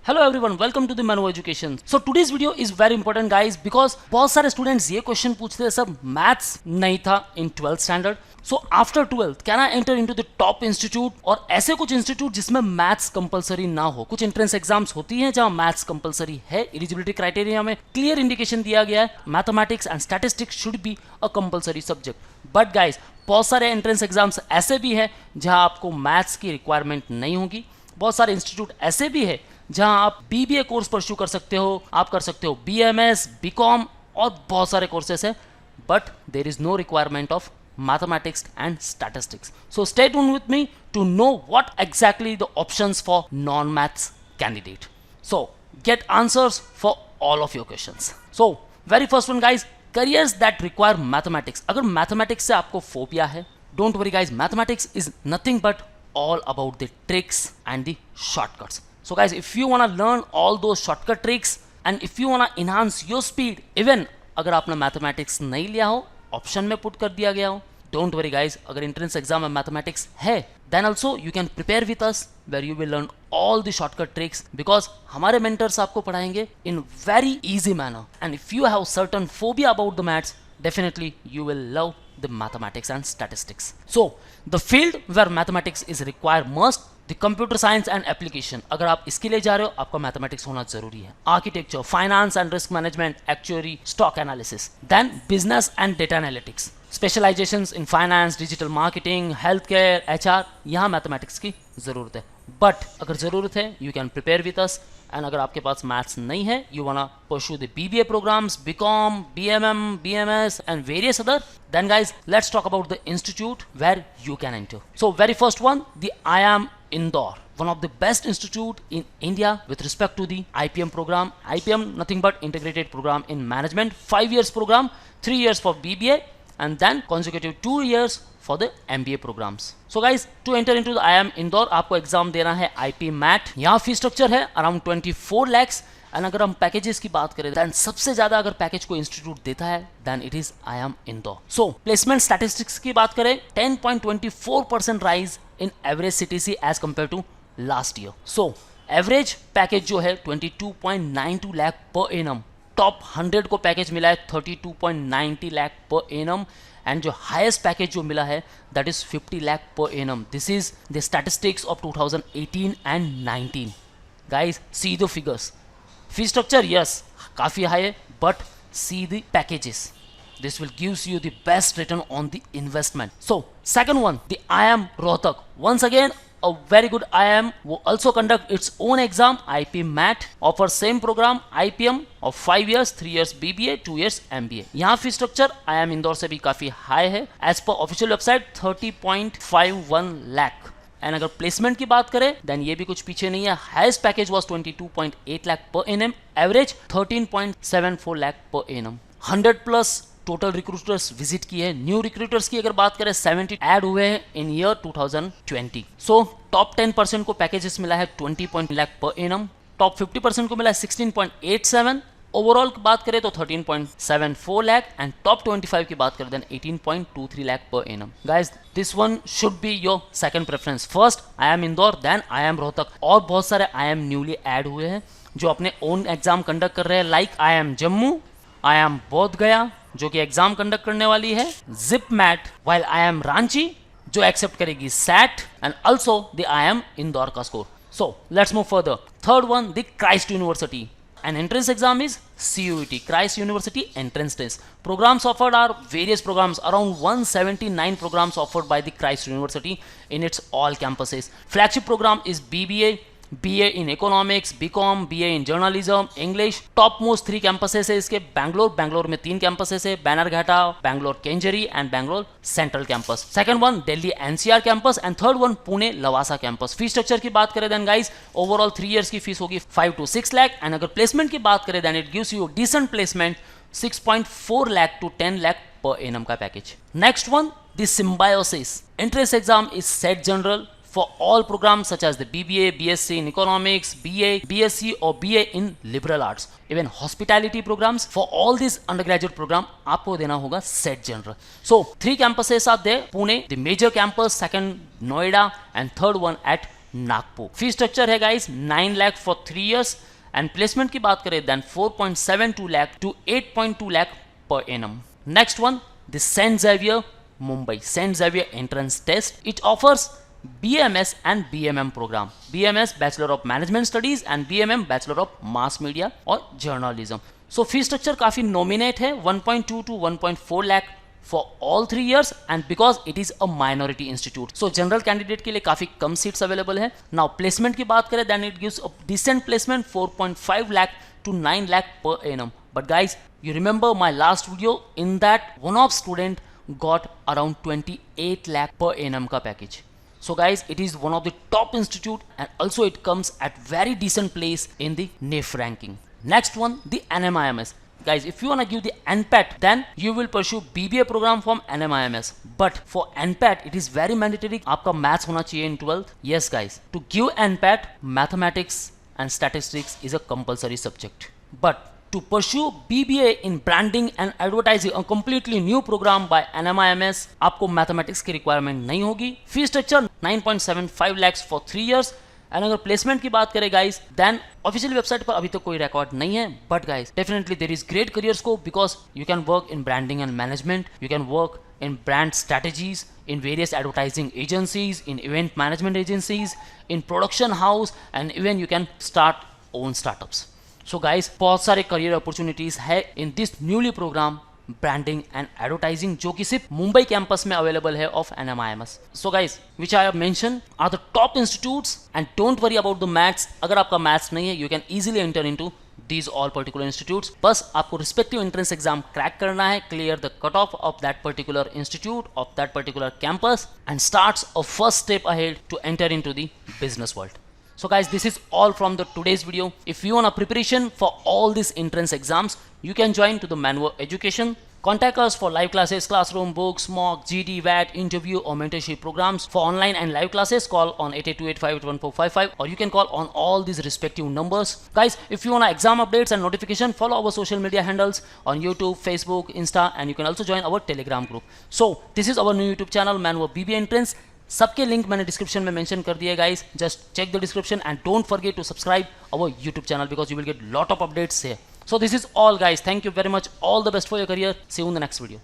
Hello everyone, welcome to the Mano education. So today's video is very important guys, because बहुत सारे students ये question पूछते हैं, sir maths नहीं था इन 12th standard, so after 12th can I enter into the top institute, और ऐसे कुछ इंस्टीट्यूट जिसमें मैथ्स कंपलसरी ना हो। कुछ एंट्रेंस एग्जाम्स होती हैं जहां मैथ्स कंपलसरी है, एलिजिबिलिटी क्राइटेरिया में क्लियर इंडिकेशन दिया गया है mathematics and statistics should be a compulsory subject. But guys, बहुत सारे एंट्रेंस एग्जाम्स ऐसे भी है जहां आपको मैथ्स की रिक्वायरमेंट नहीं होगी। बहुत सारे इंस्टीट्यूट ऐसे भी है जहां आप बीबीए कोर्स परस्यू कर सकते हो, आप कर सकते हो बीएमएस, बीकॉम और बहुत सारे कोर्सेस हैं, but there is no requirement of mathematics and statistics. So stay tuned with me to know what exactly the options for non maths candidate. So get answers for all of your questions. So very first one guys, careers that require mathematics. अगर mathematics से आपको phobia है, don't worry guys, mathematics is nothing but all about the tricks and the shortcuts. So guys, if you want to learn all those shortcut tricks and if you want to enhance your speed, even अगर आपने mathematics नहीं लिया हो, option में put कर दिया गया हो, डोंट वरी गाइज, अगर एंट्रेंस एग्जाम में मैथमेटिक्स है then also you can prepare with us where you will learn all the shortcut tricks, because हमारे मेंटर्स आपको पढ़ाएंगे in very easy manner. And if you have certain phobia about the maths, definitely you will love the mathematics and statistics. So the field where mathematics is required most, the computer science and application. अगर आप इसके लिए जा रहे हो, आपका mathematics होना जरूरी है। Architecture, finance and risk management, actuary, stock analysis, then business and data analytics, specialisations in finance, digital marketing, health care, HR, यहाँ मैथमेटिक्स की जरूरत है। बट अगर जरूरत है, you can prepare with us. And अगर आपके पास मैथ्स नहीं है, you wanna pursue the BBA programmes, BCom, BMM, BMS and various other, then guys let's talk about the institute where you can enter. So very first one, the IIM Indore, one of the best institute in India with respect to the IPM program. IPM nothing but integrated program in management, 5 years program, 3 years for BBA and then consecutive 2 years for the MBA programs. So guys, to enter into the IIM Indore आपको exam देना है IP MAT। यहाँ फी structure है around 24 lakhs। And अगर हम packages की बात करें, देन सबसे ज्यादा अगर पैकेज को इंस्टीट्यूट देता है then it is IIM Indore। So placement statistics की बात करें, 10.24% rise in average CTC as compare to last year. So average package जो है 22.92 लाख पर एनम, टॉप 100 को पैकेज मिला है 32.90 लाख पर एनम, एंड जो हाईएस्ट पैकेज जो मिला है that is 50 lakh per annum. This is the statistics of 2018 and 19। Guys, see the figures. Fee structure yes काफी हाई है, but see the packages, this will gives you the best return on the investment. So second one, the IIM Rohtak, once again a very good IIM, will also conduct its own exam, IP MAT, offers same program IPM of 5 years, 3 years BBA, 2 years MBA। यहाँ fee structure IIM Indore से भी काफी high है, as पर official website 30.51 lakh. And अगर placement की बात करें देन ये भी कुछ पीछे नहीं है, highest package was 22.8 lakh per annum, average 13.74 lakh per annum. 100+ total recruiters visit किए हैं। न्यू रिक्रूटर्स की अगर बात करें 70 ऐड हुए हैं इन ईयर 2020। सो टॉप 10% को पैकेजेस मिला है 20 लाख पर एनम, टॉप 50% को मिला है 16.87, ओवरऑल की बात करें तो 13.74 लाख, एंड टॉप 25 की बात करें then 18.23 lakh per annum. Guys, this one should be your second preference. First IIM Indore, then IIM Rohtak. और बहुत सारे IIM न्यूली ऐड हुए हैं जो अपने ओन एग्जाम कंडक्ट कर रहे हैं, लाइक IIM जम्मू, IIM बोध गया जो कि एग्जाम कंडक्ट करने वाली है, JIPMAT, while IIM Ranchi जो एक्सेप्ट करेगी SAT, and also the IIM Indore का score. So let's move further. Third one, the Christ University. An entrance exam is CUET, Christ University Entrance Test. Programs offered are various programs, around 179 programs offered by the Christ University in its all campuses. Flagship program is BBA, BA in Economics, BCom, BA in Journalism, English. Top most 3 campuses है इसके, बैंगलोर में 3 campuses है, Bannerghatta, Bangalore Kengeri and Bangalore central campus. Second one Delhi NCR campus, and third one Pune Lavasa campus. Fee structure की बात करें then guys, overall 3 years की fees होगी 5 to 6 lakh, and अगर प्लेसमेंट की बात करें then it gives you decent placement 6.4 lakh to 10 lakh per annum का package. Next one, the Symbiosis. Entrance exam is SET general for all programs such as the BBA, BSc in Economics, BA, BSc or BA in Liberal Arts, even hospitality programs. For all these undergraduate program आपको देना होगा set general. So 3 campuses are there, Pune, the major campus, second Noida, and third one at Nagpur. Fee structure है guys 9 lakh for 3 years and placement की बात करें then 4.72 lakh to 8.2 lakh per annum. Next one, the St. Xavier Mumbai. St. Xavier entrance test. It offers BMS and BMM program. BMS Bachelor of Management Studies and BMM Bachelor of Mass Media or Journalism. So fee structure काफी nominate है 1.2 to 1.4 lakh for all 3 years and because it is a minority institute. So general candidate के लिए काफी कम seats available है. Now placement की बात करें then it gives a decent placement 4.5 lakh to 9 lakh per annum. But guys, you remember my last video, in that one of student got around 28 lakh per annum का package. So guys, it is one of the top institute and also it comes at very decent place in the NIF ranking. Next one, the NMIMS. Guys, if you want to give the NPAT, then you will pursue BBA program from NMIMS. But for NPAT, it is very mandatory. आपका maths होना चाहिए in 12th. Yes guys, to give NPAT, mathematics and statistics is a compulsory subject. But to pursue BBA in branding and advertising, a completely new program by NMIMS, आपको mathematics की requirement नहीं होगी. Fee structure 9.75 lakhs for 3 years. And अगर placement की बात करें guys, then official website पर अभी तक कोई रिकॉर्ड नहीं है. But guys, definitely there is great career scope because you can work in branding and management, you can work in brand strategies, in various advertising agencies, in event management agencies, in production house, and even you can start own startups. So guys, बहुत सारे career opportunities है in this newly program branding and advertising जो कि सिर्फ Mumbai campus में available है of NMIMS. So guys, which I have mentioned are the top institutes and don't worry about the maths. अगर आपका maths नहीं है, you can easily enter into these all particular institutes. बस आपको respective entrance exam crack करना है, clear the cutoff of that particular institute, of that particular campus and starts a first step ahead to enter into the business world. So guys, this is all from the today's video. If you want a preparation for all these entrance exams, you can join to the Manvo Education. Contact us for live classes, classroom, books, mock, GD, VAT, interview or mentorship programs. For online and live classes, call on 8828581455 or you can call on all these respective numbers. Guys, if you want exam updates and notification, follow our social media handles on YouTube, Facebook, Insta and you can also join our Telegram group. So, this is our new YouTube channel, Manvo BBA Entrance. सबके link मैंने description में mention कर दिया guys. Just check the description and don't forget to subscribe our YouTube channel because you will get lot of updates here. So this is all guys. Thank you very much. All the best for your career. See you in the next video.